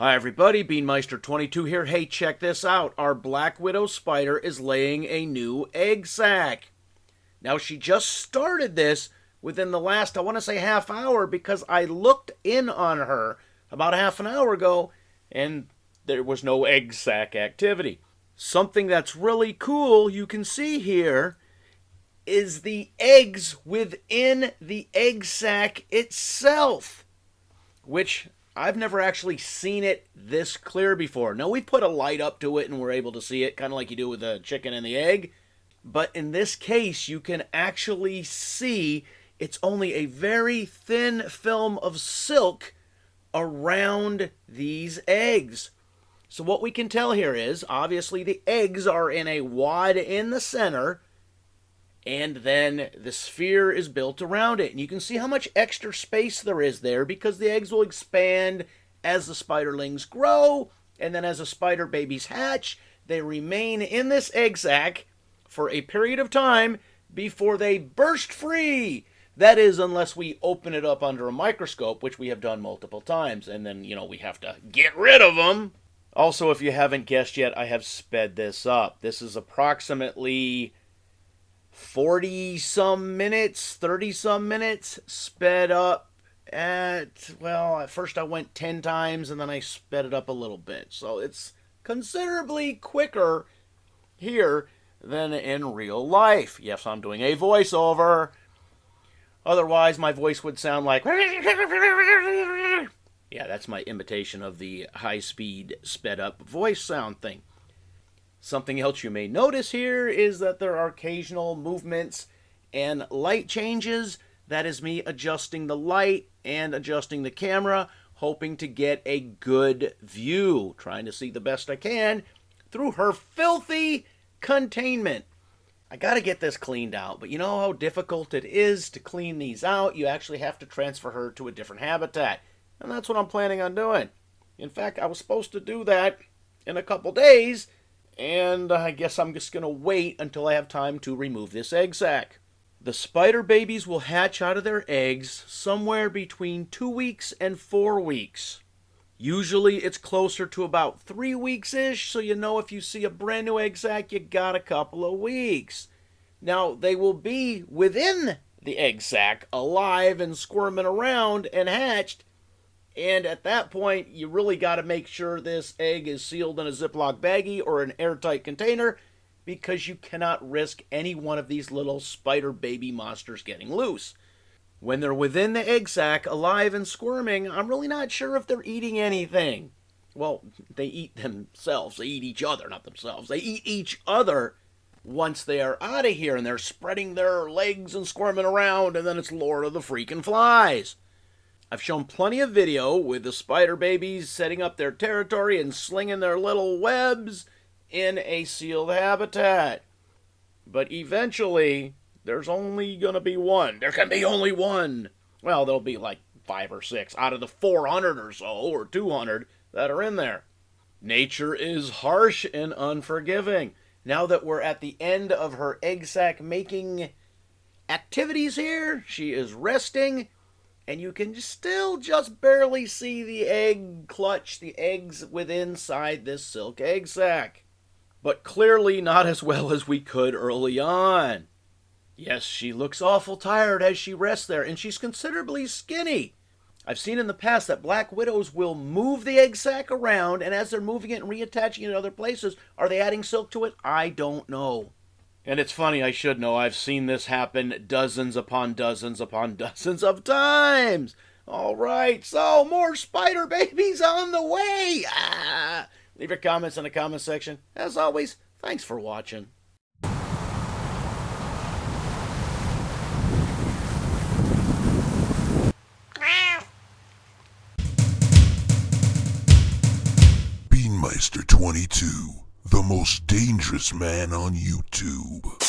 Hi everybody, Beanmeister22 here. Hey, check this out. Our black widow spider is laying a new egg sac. Now, she just started this within the last, I want to say, half hour, because I looked in on her about half an hour ago and there was no egg sac activity. Something that's really cool you can see here is the eggs within the egg sac itself, which I've never actually seen it this clear before. Now, we put a light up to it and we're able to see it, kind of like you do with the chicken and the egg. But in this case, you can actually see it's only a very thin film of silk around these eggs. So what we can tell here is, obviously, the eggs are in a wad in the center, and then the sphere is built around it. And you can see how much extra space there is there because the eggs will expand as the spiderlings grow. And then as the spider babies hatch, they remain in this egg sac for a period of time before they burst free. That is, unless we open it up under a microscope, which we have done multiple times. And then, we have to get rid of them. Also, if you haven't guessed yet, I have sped this up. This is approximately 40-some minutes, 30-some minutes, sped up at, well, at first I went 10 times and then I sped it up a little bit. So it's considerably quicker here than in real life. Yes, I'm doing a voiceover. Otherwise, my voice would sound like... Yeah, that's my imitation of the high-speed, sped-up voice sound thing. Something else you may notice here is that there are occasional movements and light changes. That is me adjusting the light and adjusting the camera, hoping to get a good view, trying to see the best I can through her filthy containment. I got to get this cleaned out, but you know how difficult it is to clean these out? You actually have to transfer her to a different habitat, and that's what I'm planning on doing. In fact, I was supposed to do that in a couple days, and I guess I'm just going to wait until I have time to remove this egg sac. The spider babies will hatch out of their eggs somewhere between 2 weeks and 4 weeks. Usually it's closer to about 3 weeks-ish, so if you see a brand new egg sac, you got a couple of weeks. Now, they will be within the egg sac, alive and squirming around and hatched. And at that point, you really got to make sure this egg is sealed in a Ziploc baggie or an airtight container, because you cannot risk any one of these little spider baby monsters getting loose. When they're within the egg sac, alive and squirming, I'm really not sure if they're eating anything. Well, they eat themselves. They eat each other, not themselves. They eat each other once they are out of here, and they're spreading their legs and squirming around, and then it's Lord of the freaking Flies. I've shown plenty of video with the spider babies setting up their territory and slinging their little webs in a sealed habitat. But eventually, there's only going to be one. There can be only one. Well, there'll be like 5 or 6 out of the 400 or so, or 200 that are in there. Nature is harsh and unforgiving. Now that we're at the end of her egg sac making activities here, she is resting. And you can still just barely see the egg clutch, the eggs inside this silk egg sac. But clearly not as well as we could early on. Yes, she looks awful tired as she rests there, and she's considerably skinny. I've seen in the past that black widows will move the egg sac around, and as they're moving it and reattaching it in other places, are they adding silk to it? I don't know. And it's funny, I should know, I've seen this happen dozens upon dozens upon dozens of times. All right, so more spider babies on the way. Leave your comments in the comment section. As always, thanks for watching. Beanmeister22, the most dangerous man on YouTube.